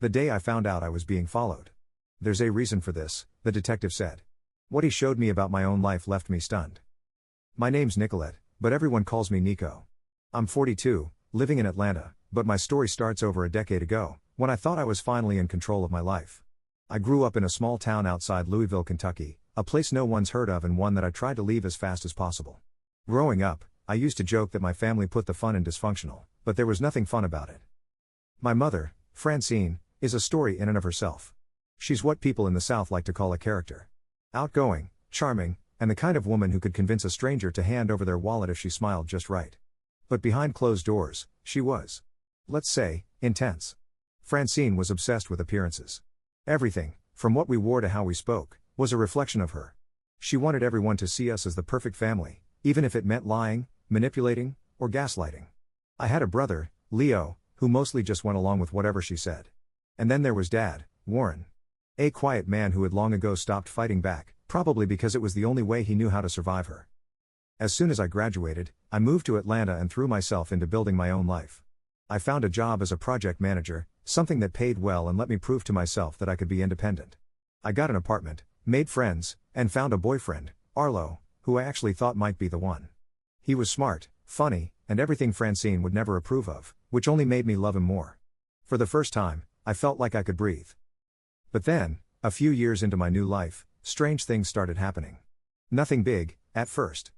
The day I found out I was being followed. There's a reason for this, the detective said. What he showed me about my own life left me stunned. My name's Nicolette, but everyone calls me Nico. I'm 42, living in Atlanta, but my story starts over a decade ago, when I thought I was finally in control of my life. I grew up in a small town outside Louisville, Kentucky, a place no one's heard of and one that I tried to leave as fast as possible. Growing up, I used to joke that my family put the fun in dysfunctional, but there was nothing fun about it. My mother, Francine, is a story in and of herself. She's what people in the South like to call a character. Outgoing, charming, and the kind of woman who could convince a stranger to hand over their wallet if she smiled just right. But behind closed doors, she was, let's say, intense. Francine was obsessed with appearances. Everything, from what we wore to how we spoke, was a reflection of her. She wanted everyone to see us as the perfect family, even if it meant lying, manipulating, or gaslighting. I had a brother, Leo, who mostly just went along with whatever she said. And then there was Dad, Warren. A quiet man who had long ago stopped fighting back, probably because it was the only way he knew how to survive her. As soon as I graduated, I moved to Atlanta and threw myself into building my own life. I found a job as a project manager, something that paid well and let me prove to myself that I could be independent. I got an apartment, made friends, and found a boyfriend, Arlo, who I actually thought might be the one. He was smart, funny, and everything Francine would never approve of, which only made me love him more. For the first time, I felt like I could breathe. But then, a few years into my new life, strange things started happening. Nothing big, at first.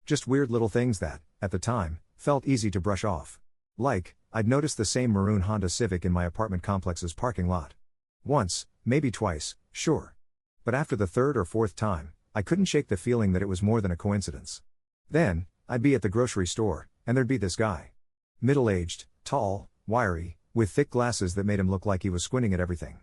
Just weird little things that, at the time, felt easy to brush off. Like, I'd noticed the same maroon Honda Civic in my apartment complex's parking lot. Once, maybe twice, sure. But after the third or fourth time, I couldn't shake the feeling that it was more than a coincidence. Then, I'd be at the grocery store, and there'd be this guy. Middle-aged, tall, wiry, with thick glasses that made him look like he was squinting at everything.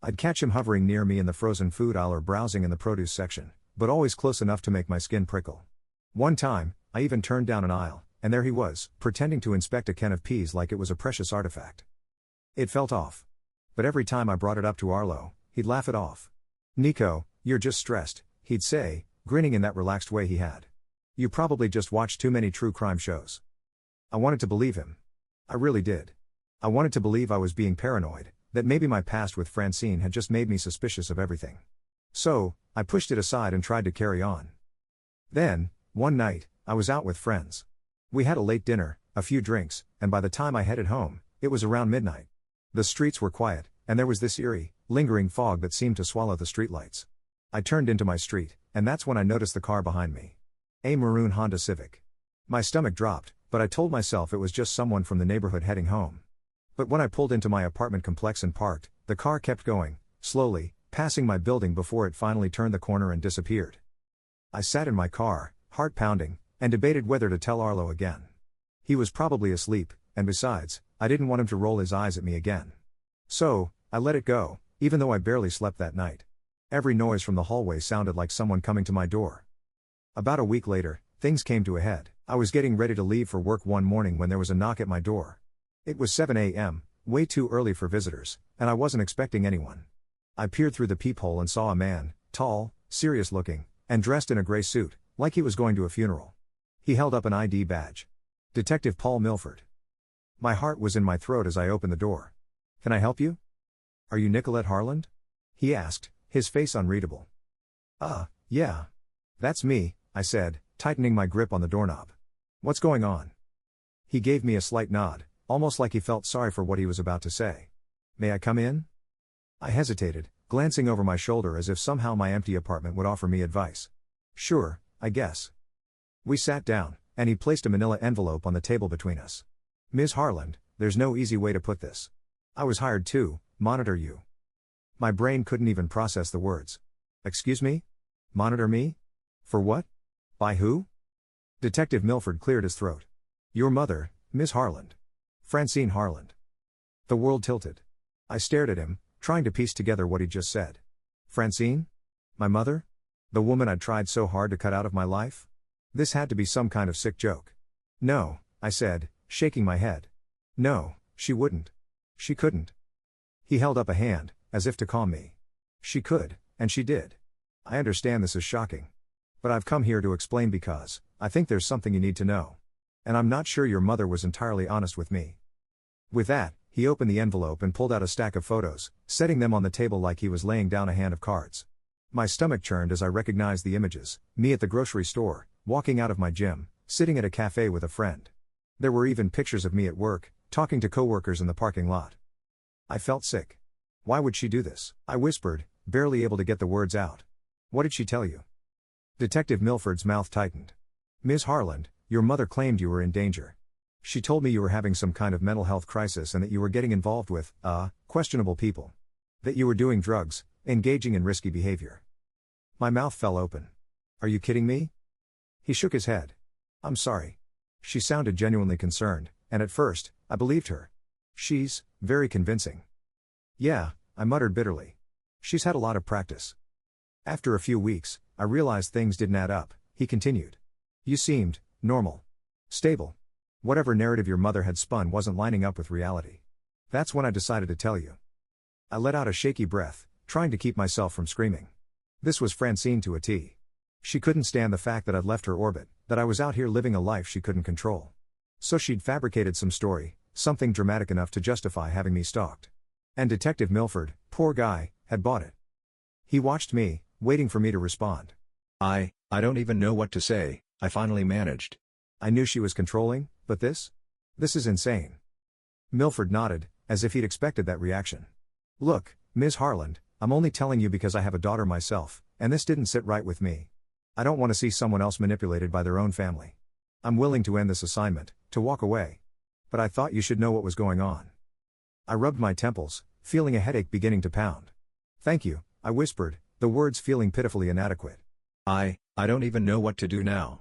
I'd catch him hovering near me in the frozen food aisle or browsing in the produce section, but always close enough to make my skin prickle. One time, I even turned down an aisle, and there he was, pretending to inspect a can of peas like it was a precious artifact. It felt off. But every time I brought it up to Arlo, he'd laugh it off. "Nico, you're just stressed," he'd say, grinning in that relaxed way he had. "You probably just watched too many true crime shows." I wanted to believe him. I really did. I wanted to believe I was being paranoid, that maybe my past with Francine had just made me suspicious of everything. So, I pushed it aside and tried to carry on. Then, one night, I was out with friends. We had a late dinner, a few drinks, and by the time I headed home, it was around midnight. The streets were quiet, and there was this eerie, lingering fog that seemed to swallow the streetlights. I turned into my street, and that's when I noticed the car behind me. A maroon Honda Civic. My stomach dropped, but I told myself it was just someone from the neighborhood heading home. But when I pulled into my apartment complex and parked, the car kept going, slowly, passing my building before it finally turned the corner and disappeared. I sat in my car, heart pounding, and debated whether to tell Arlo again. He was probably asleep, and besides, I didn't want him to roll his eyes at me again. So, I let it go, even though I barely slept that night. Every noise from the hallway sounded like someone coming to my door. About a week later, things came to a head. I was getting ready to leave for work one morning when there was a knock at my door. It was 7 a.m., way too early for visitors, and I wasn't expecting anyone. I peered through the peephole and saw a man, tall, serious-looking, and dressed in a gray suit, like he was going to a funeral. He held up an ID badge. Detective Paul Milford. My heart was in my throat as I opened the door. "Can I help you? Are you Nicolette Harland?" he asked, his face unreadable. Yeah. That's me," I said, tightening my grip on the doorknob. "What's going on?" He gave me a slight nod, almost like he felt sorry for what he was about to say. "May I come in?" I hesitated, glancing over my shoulder as if somehow my empty apartment would offer me advice. "Sure, I guess." We sat down, and he placed a manila envelope on the table between us. "Ms. Harland, there's no easy way to put this. I was hired to monitor you." My brain couldn't even process the words. "Excuse me? Monitor me? For what? By who?" Detective Milford cleared his throat. "Your mother, Miss Harland. Francine Harland." The world tilted. I stared at him, trying to piece together what he'd just said. Francine? My mother? The woman I'd tried so hard to cut out of my life? This had to be some kind of sick joke. "No," I said, shaking my head. "No, she wouldn't. She couldn't." He held up a hand, as if to calm me. "She could, and she did. I understand this is shocking. But I've come here to explain because I think there's something you need to know. And I'm not sure your mother was entirely honest with me." With that, he He opened the envelope and pulled out a stack of photos, setting them on the table like he was laying down a hand of cards. My stomach churned as I recognized the images: me at the grocery store, walking out of my gym, sitting at a cafe with a friend. There were even pictures of me at work, talking to coworkers in the parking lot. I felt sick. Why would she do this? I whispered, barely able to get the words out. What did she tell you? Detective Milford's mouth tightened. Ms. Harland, your mother claimed you were in danger. She told me you were having some kind of mental health crisis and that you were getting involved with, questionable people. That you were doing drugs, engaging in risky behavior. My mouth fell open. Are you kidding me? He shook his head. I'm sorry. She sounded genuinely concerned, and at first, I believed her. She's very convincing. Yeah, I muttered bitterly. She's had a lot of practice. After a few weeks, I realized things didn't add up. He continued. You seemed normal. Stable. Whatever narrative your mother had spun wasn't lining up with reality. That's when I decided to tell you. I let out a shaky breath, trying to keep myself from screaming. This was Francine to a T. She couldn't stand the fact that I'd left her orbit, that I was out here living a life she couldn't control. So she'd fabricated some story, something dramatic enough to justify having me stalked. And Detective Milford, poor guy, had bought it. He watched me, waiting for me to respond. I don't even know what to say, I finally managed. I knew she was controlling, but this is insane. Milford nodded, as if he'd expected that reaction. Look, Ms. Harland, I'm only telling you because I have a daughter myself, and this didn't sit right with me. I don't want to see someone else manipulated by their own family. I'm willing to end this assignment, to walk away. But I thought you should know what was going on. I rubbed my temples, feeling a headache beginning to pound. Thank you, I whispered, the words feeling pitifully inadequate. I don't even know what to do now.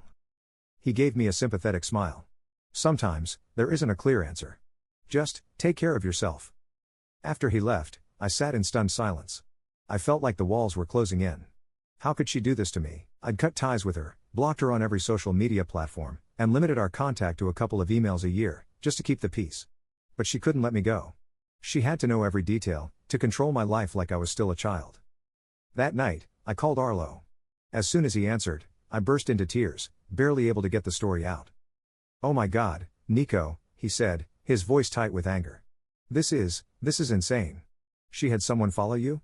He gave me a sympathetic smile. Sometimes, there isn't a clear answer. Just, take care of yourself. After he left, I sat in stunned silence. I felt like the walls were closing in. How could she do this to me? I'd cut ties with her, blocked her on every social media platform, and limited our contact to a couple of emails a year, just to keep the peace. But she couldn't let me go. She had to know every detail, to control my life like I was still a child. That night, I called Arlo. As soon as he answered, I burst into tears, barely able to get the story out. Oh my God, Nico, he said, his voice tight with anger. This is insane. She had someone follow you?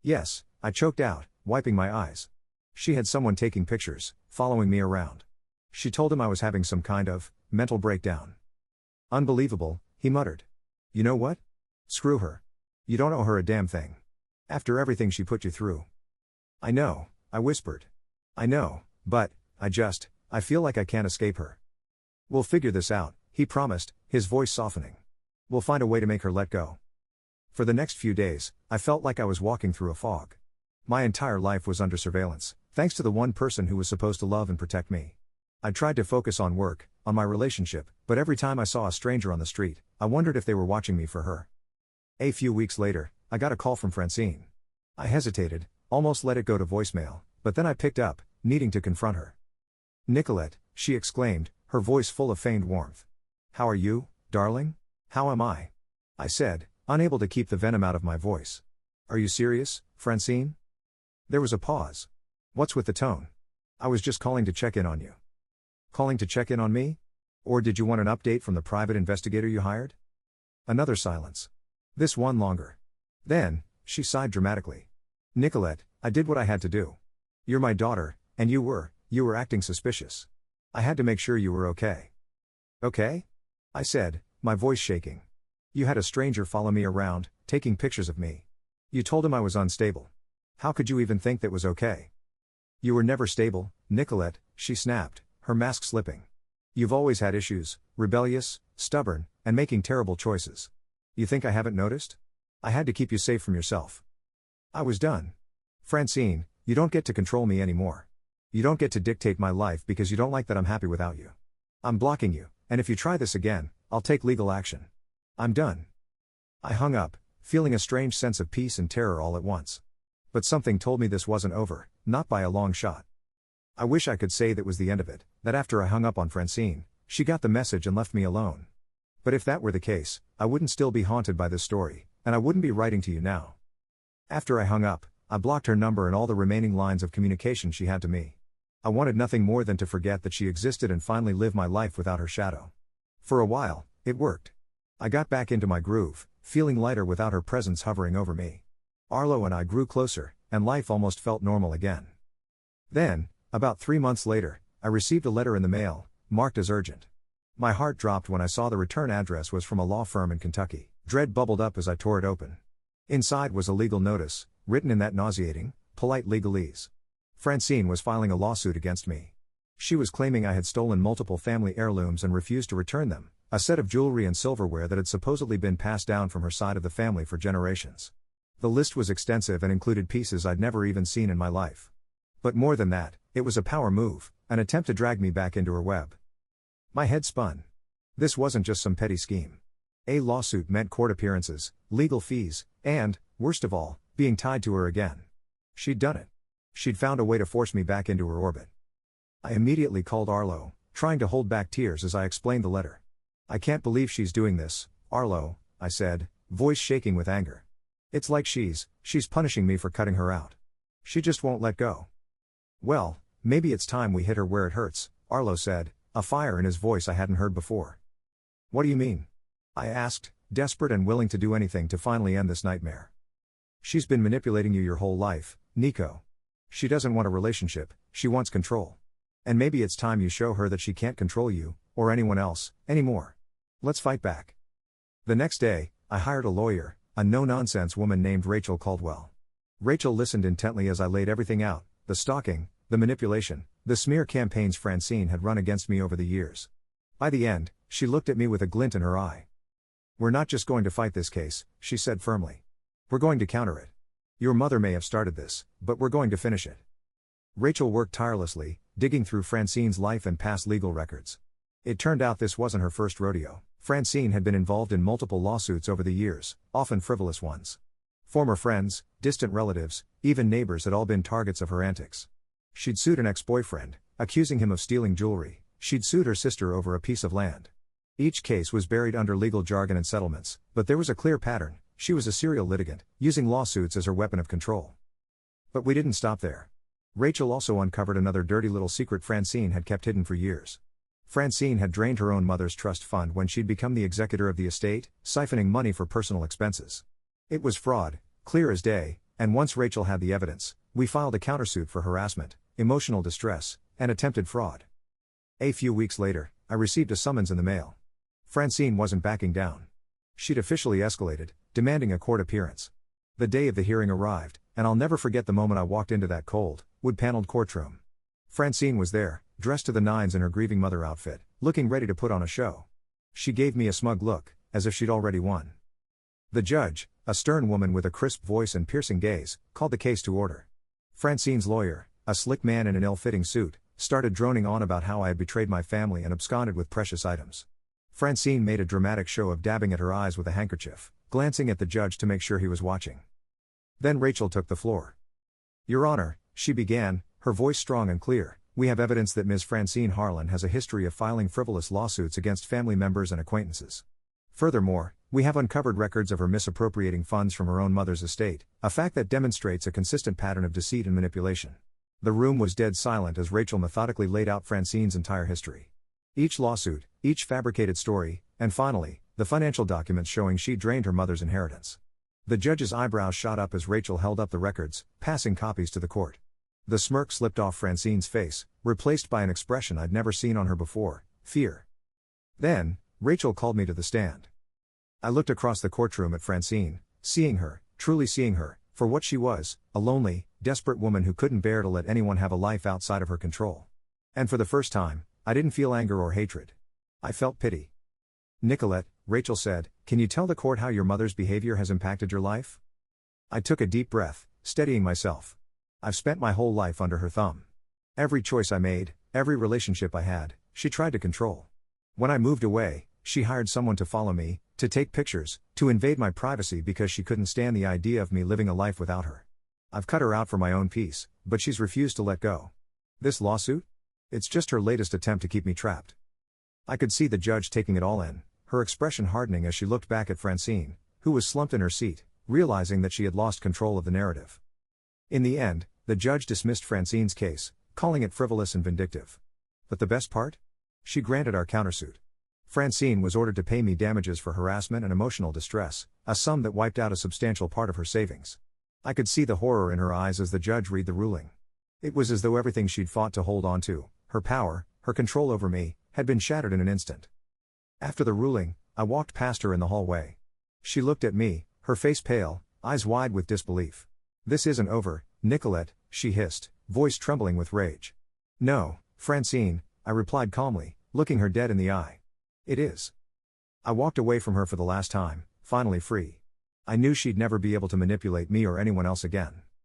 Yes, I choked out, wiping my eyes. She had someone taking pictures, following me around. She told him I was having some kind of mental breakdown. Unbelievable, he muttered. You know what? Screw her. You don't owe her a damn thing. After everything she put you through. I know, I whispered. I know, but, I feel like I can't escape her. We'll figure this out, he promised, his voice softening. We'll find a way to make her let go. For the next few days, I felt like I was walking through a fog. My entire life was under surveillance, thanks to the one person who was supposed to love and protect me. I tried to focus on work, on my relationship, but every time I saw a stranger on the street, I wondered if they were watching me for her. A few weeks later, I got a call from Francine. I hesitated, almost let it go to voicemail, but then I picked up, needing to confront her. Nicolette, she exclaimed, her voice full of feigned warmth. How are you, darling? How am I? I said, unable to keep the venom out of my voice. Are you serious, Francine? There was a pause. What's with the tone? I was just calling to check in on you. Calling to check in on me? Or did you want an update from the private investigator you hired? Another silence. This one longer. Then, she sighed dramatically. Nicolette, I did what I had to do. You're my daughter, and you were acting suspicious. I had to make sure you were okay. Okay? I said, my voice shaking. You had a stranger follow me around, taking pictures of me. You told him I was unstable. How could you even think that was okay? You were never stable, Nicolette, she snapped, her mask slipping. You've always had issues, rebellious, stubborn, and making terrible choices. You think I haven't noticed? I had to keep you safe from yourself. I was done. Francine, you don't get to control me anymore. You don't get to dictate my life because you don't like that I'm happy without you. I'm blocking you, and if you try this again, I'll take legal action. I'm done. I hung up, feeling a strange sense of peace and terror all at once. But something told me this wasn't over, not by a long shot. I wish I could say that was the end of it, that after I hung up on Francine, she got the message and left me alone. But if that were the case, I wouldn't still be haunted by this story, and I wouldn't be writing to you now. After I hung up, I blocked her number and all the remaining lines of communication she had to me. I wanted nothing more than to forget that she existed and finally live my life without her shadow. For a while, it worked. I got back into my groove, feeling lighter without her presence hovering over me. Arlo and I grew closer, and life almost felt normal again. Then, about 3 months later, I received a letter in the mail, marked as urgent. My heart dropped when I saw the return address was from a law firm in Kentucky. Dread bubbled up as I tore it open. Inside was a legal notice, written in that nauseating, polite legalese. Francine was filing a lawsuit against me. She was claiming I had stolen multiple family heirlooms and refused to return them, a set of jewelry and silverware that had supposedly been passed down from her side of the family for generations. The list was extensive and included pieces I'd never even seen in my life. But more than that, it was a power move, an attempt to drag me back into her web. My head spun. This wasn't just some petty scheme. A lawsuit meant court appearances, legal fees, and, worst of all, being tied to her again. She'd done it. She'd found a way to force me back into her orbit. I immediately called Arlo, trying to hold back tears as I explained the letter. "I can't believe she's doing this, Arlo," I said, voice shaking with anger. "It's like she's punishing me for cutting her out. She just won't let go." "Well, maybe it's time we hit her where it hurts," Arlo said, a fire in his voice I hadn't heard before. "What do you mean?" I asked, desperate and willing to do anything to finally end this nightmare. "She's been manipulating you your whole life, Nico. She doesn't want a relationship, she wants control. And maybe it's time you show her that she can't control you, or anyone else, anymore. Let's fight back." The next day, I hired a lawyer, a no-nonsense woman named Rachel Caldwell. Rachel listened intently as I laid everything out, the stalking, the manipulation, the smear campaigns Francine had run against me over the years. By the end, she looked at me with a glint in her eye. "We're not just going to fight this case," she said firmly. "We're going to counter it. Your mother may have started this, but we're going to finish it." Rachel worked tirelessly, digging through Francine's life and past legal records. It turned out this wasn't her first rodeo. Francine had been involved in multiple lawsuits over the years, often frivolous ones. Former friends, distant relatives, even neighbors had all been targets of her antics. She'd sued an ex-boyfriend, accusing him of stealing jewelry. She'd sued her sister over a piece of land. Each case was buried under legal jargon and settlements, but there was a clear pattern: she was a serial litigant, using lawsuits as her weapon of control. But we didn't stop there. Rachel also uncovered another dirty little secret Francine had kept hidden for years. Francine had drained her own mother's trust fund when she'd become the executor of the estate, siphoning money for personal expenses. It was fraud, clear as day, and once Rachel had the evidence, we filed a countersuit for harassment, emotional distress, and attempted fraud. A few weeks later, I received a summons in the mail. Francine wasn't backing down. She'd officially escalated, demanding a court appearance. The day of the hearing arrived, and I'll never forget the moment I walked into that cold, wood-paneled courtroom. Francine was there, dressed to the nines in her grieving mother outfit, looking ready to put on a show. She gave me a smug look, as if she'd already won. The judge, a stern woman with a crisp voice and piercing gaze, called the case to order. Francine's lawyer, a slick man in an ill-fitting suit, started droning on about how I had betrayed my family and absconded with precious items. Francine made a dramatic show of dabbing at her eyes with a handkerchief, glancing at the judge to make sure he was watching. Then Rachel took the floor. "Your Honor," she began, her voice strong and clear, "we have evidence that Ms. Francine Harlan has a history of filing frivolous lawsuits against family members and acquaintances. Furthermore, we have uncovered records of her misappropriating funds from her own mother's estate, a fact that demonstrates a consistent pattern of deceit and manipulation." The room was dead silent as Rachel methodically laid out Francine's entire history. Each lawsuit, each fabricated story, and finally, the financial documents showing she drained her mother's inheritance. The judge's eyebrows shot up as Rachel held up the records, passing copies to the court. The smirk slipped off Francine's face, replaced by an expression I'd never seen on her before: fear. Then, Rachel called me to the stand. I looked across the courtroom at Francine, seeing her, truly seeing her, for what she was, a lonely, desperate woman who couldn't bear to let anyone have a life outside of her control. And for the first time, I didn't feel anger or hatred. I felt pity. "Nicolette," Rachel said, "can you tell the court how your mother's behavior has impacted your life?" I took a deep breath, steadying myself. I've spent my whole life under her thumb. Every choice I made, every relationship I had, she tried to control. When I moved away, she hired someone to follow me, to take pictures, to invade my privacy because she couldn't stand the idea of me living a life without her. I've cut her out for my own peace, but she's refused to let go. This lawsuit? It's just her latest attempt to keep me trapped. I could see the judge taking it all in, her expression hardening as she looked back at Francine, who was slumped in her seat, realizing that she had lost control of the narrative. In the end, the judge dismissed Francine's case, calling it frivolous and vindictive. But the best part? She granted our countersuit. Francine was ordered to pay me damages for harassment and emotional distress, a sum that wiped out a substantial part of her savings. I could see the horror in her eyes as the judge read the ruling. It was as though everything she'd fought to hold on to, her power, her control over me, had been shattered in an instant. After the ruling, I walked past her in the hallway. She looked at me, her face pale, eyes wide with disbelief. "This isn't over, Nicolette," she hissed, voice trembling with rage. "No, Francine," I replied calmly, looking her dead in the eye. "It is." I walked away from her for the last time, finally free. I knew she'd never be able to manipulate me or anyone else again.